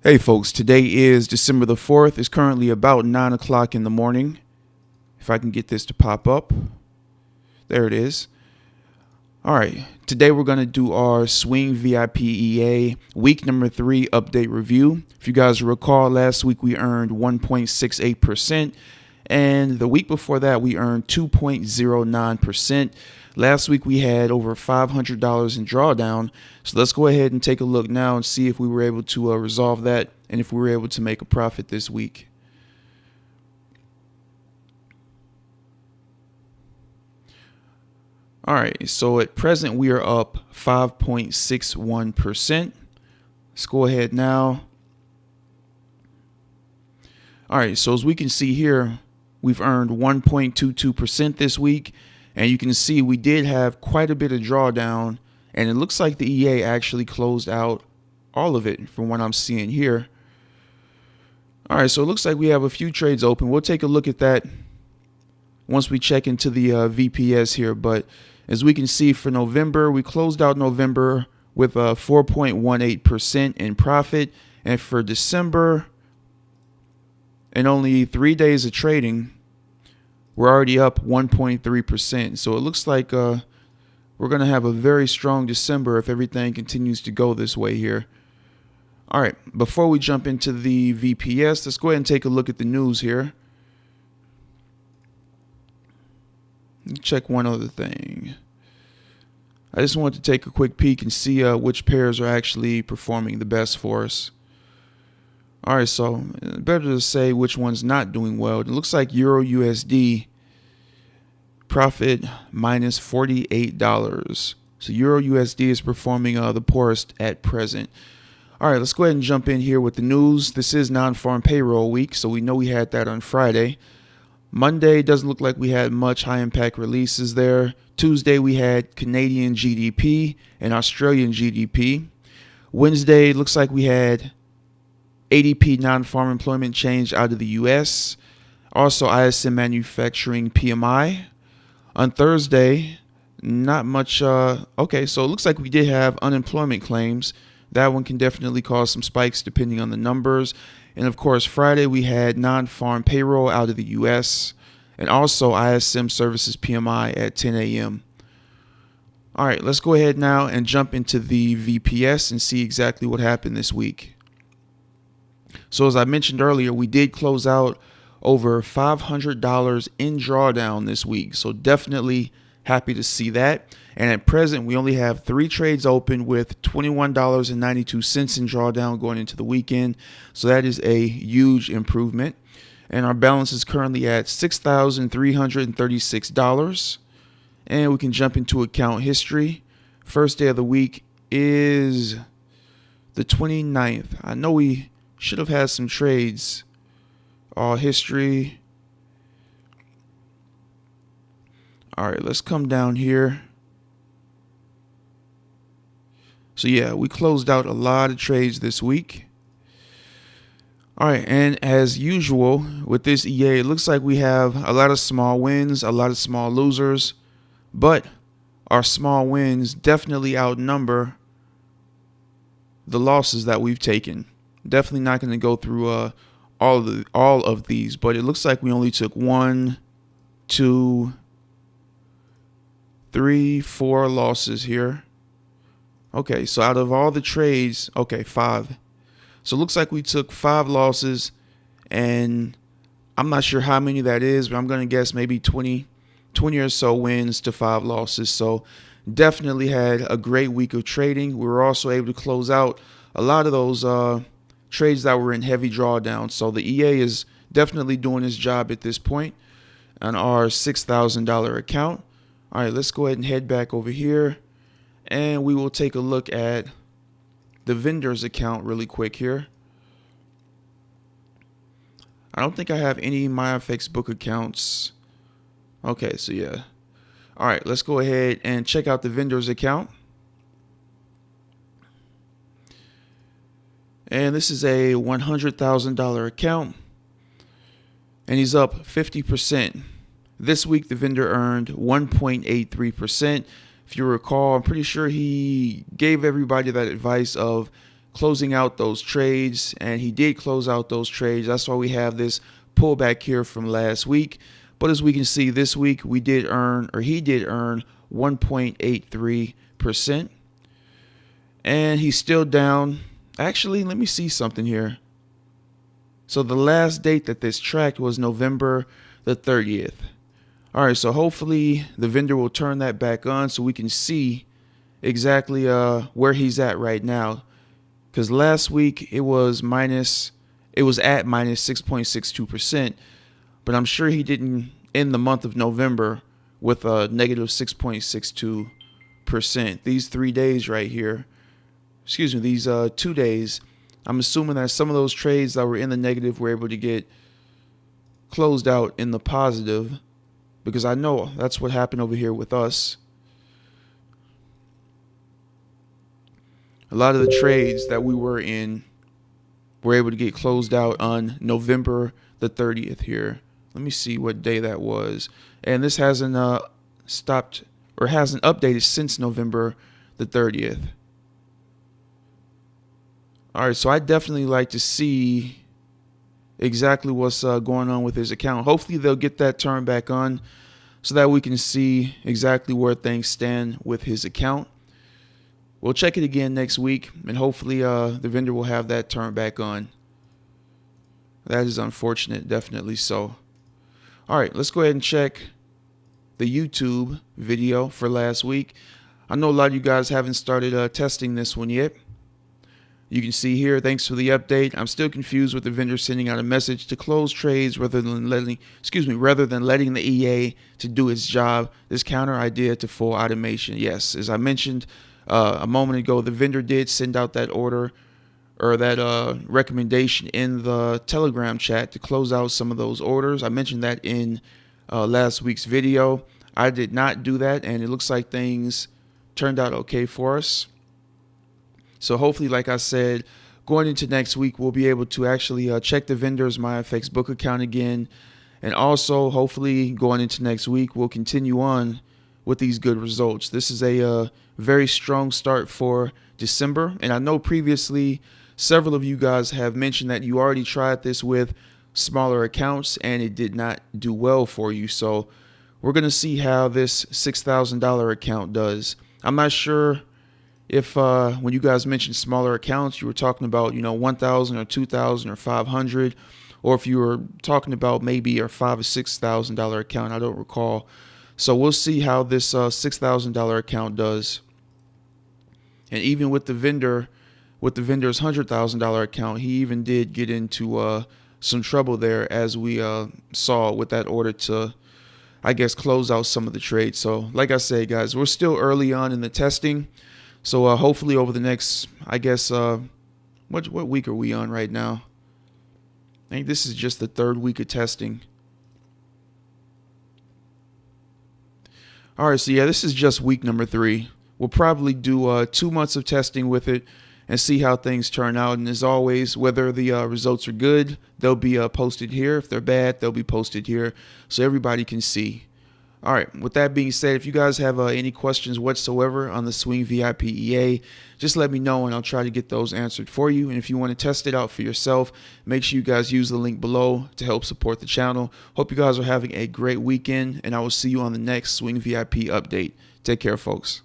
Hey folks, today is December the 4th. It's currently about 9 o'clock in the morning. If I can get this to pop up. There it is. All right, today we're going to do our Swing VIP EA week number 3 update review. If you guys recall, last week we earned 1.68%, and the week before that we earned 2.09%. Last week we had over $500 in drawdown, so let's go ahead and take a look now and see if we were able to resolve that and if we were able to make a profit this week. All right, so at present we are up 5.61%. Let's go ahead now. All right, so as we can see here, we've earned 1.22% this week. And you can see we did have quite a bit of drawdown, and it looks like the EA actually closed out all of it from what I'm seeing here. All right, so it looks like we have a few trades open. We'll take a look at that once we check into the VPS here. But as we can see, for November, we closed out November with a 4.18% in profit. And for December, in only 3 days of trading, we're already up 1.3%. So it looks like we're going to have a very strong December if everything continues to go this way here. All right, before we jump into the VPS, let's go ahead and take a look at the news here. Check one other thing. I just wanted to take a quick peek and see which pairs are actually performing the best for us. All right, so better to say which one's not doing well. It looks like Euro USD profit minus $48. So Euro USD is performing the poorest at present. All right, let's go ahead and jump in here with the news. This is non-farm payroll week, so we know we had that on Friday. Monday doesn't look like we had much high impact releases there. Tuesday we had Canadian GDP and Australian GDP. Wednesday looks like we had ADP non-farm employment change out of the U.S. Also ISM manufacturing PMI. On Thursday, not much. Okay, so it looks like we did have unemployment claims. That one can definitely cause some spikes depending on the numbers. And of course, Friday we had non-farm payroll out of the U.S. and also ISM services PMI at 10 a.m. All right, let's go ahead now and jump into the VPS and see exactly what happened this week. So as I mentioned earlier, we did close out over $500 in drawdown this week. So definitely happy to see that. And at present, we only have 3 trades open with $21.92 in drawdown going into the weekend. So that is a huge improvement. And our balance is currently at $6,336. And we can jump into account history. First day of the week is the 29th. I know we should have had some trades. History. All right, let's come down here. So yeah, we closed out a lot of trades this week. All right, and as usual with this EA, it looks like we have a lot of small wins, a lot of small losers, but our small wins definitely outnumber the losses that we've taken. Definitely not going to go through all of these, but it looks like we only took 1, 2, 3, 4 losses here. Okay, so out of all the trades, okay, 5. So it looks like we took 5 losses, and I'm not sure how many that is, but I'm going to guess maybe 20 or so wins to 5 losses. So definitely had a great week of trading. We were also able to close out a lot of those trades that were in heavy drawdown. So the EA is definitely doing his job at this point on our $6,000 account. All right, let's go ahead and head back over here, and we will take a look at the vendor's account really quick here. I don't think I have any MyFX book accounts. Okay, so yeah. All right, let's go ahead and check out the vendor's account. And this is a $100,000 account, and he's up 50%. This week, the vendor earned 1.83%. If you recall, I'm pretty sure he gave everybody that advice of closing out those trades, and he did close out those trades. That's why we have this pullback here from last week. But as we can see, this week he did earn 1.83%. And he's still down. Actually, let me see something here. So the last date that this tracked was November the 30th. All right, so hopefully the vendor will turn that back on so we can see exactly where he's at right now. Because last week it was at minus 6.62%, but I'm sure he didn't end the month of November with a negative 6.62%. These 3 days right here, these 2 days, I'm assuming that some of those trades that were in the negative were able to get closed out in the positive, because I know that's what happened over here with us. A lot of the trades that we were in were able to get closed out on November the 30th here. Let me see what day that was. And this hasn't stopped or hasn't updated since November the 30th. All right, so I definitely like to see exactly what's going on with his account. Hopefully they'll get that turned back on so that we can see exactly where things stand with his account. We'll check it again next week, and hopefully the vendor will have that turned back on. That is unfortunate, definitely so. All right, let's go ahead and check the YouTube video for last week. I know a lot of you guys haven't started testing this one yet. You can see here, thanks for the update. I'm still confused with the vendor sending out a message to close trades rather than letting the EA to do its job. This counter idea to full automation. Yes, as I mentioned a moment ago, the vendor did send out that order or that recommendation in the Telegram chat to close out some of those orders. I mentioned that in last week's video. I did not do that, and it looks like things turned out okay for us. So hopefully, like I said, going into next week, we'll be able to actually check the vendor's MyFX book account again. And also, hopefully, going into next week, we'll continue on with these good results. This is a very strong start for December. And I know previously, several of you guys have mentioned that you already tried this with smaller accounts and it did not do well for you. So we're going to see how this $6,000 account does. I'm not sure if when you guys mentioned smaller accounts, you were talking about, 1,000 or 2,000 or 500, or if you were talking about maybe a $5,000 or $6,000 account. I don't recall. So we'll see how this $6,000 account does. And even with the vendor's $100,000 account, he even did get into some trouble there, as we saw with that order to, I guess, close out some of the trades. So like I say, guys, we're still early on in the testing. So hopefully over the next, I guess, what week are we on right now? I think this is just the 3rd week of testing. All right, so yeah, this is just week number 3. We'll probably do 2 months of testing with it and see how things turn out. And as always, whether the results are good, they'll be posted here. If they're bad, they'll be posted here so everybody can see. All right, with that being said, if you guys have any questions whatsoever on the Swing VIP EA, just let me know and I'll try to get those answered for you. And if you want to test it out for yourself, make sure you guys use the link below to help support the channel. Hope you guys are having a great weekend, and I will see you on the next Swing VIP update. Take care, folks.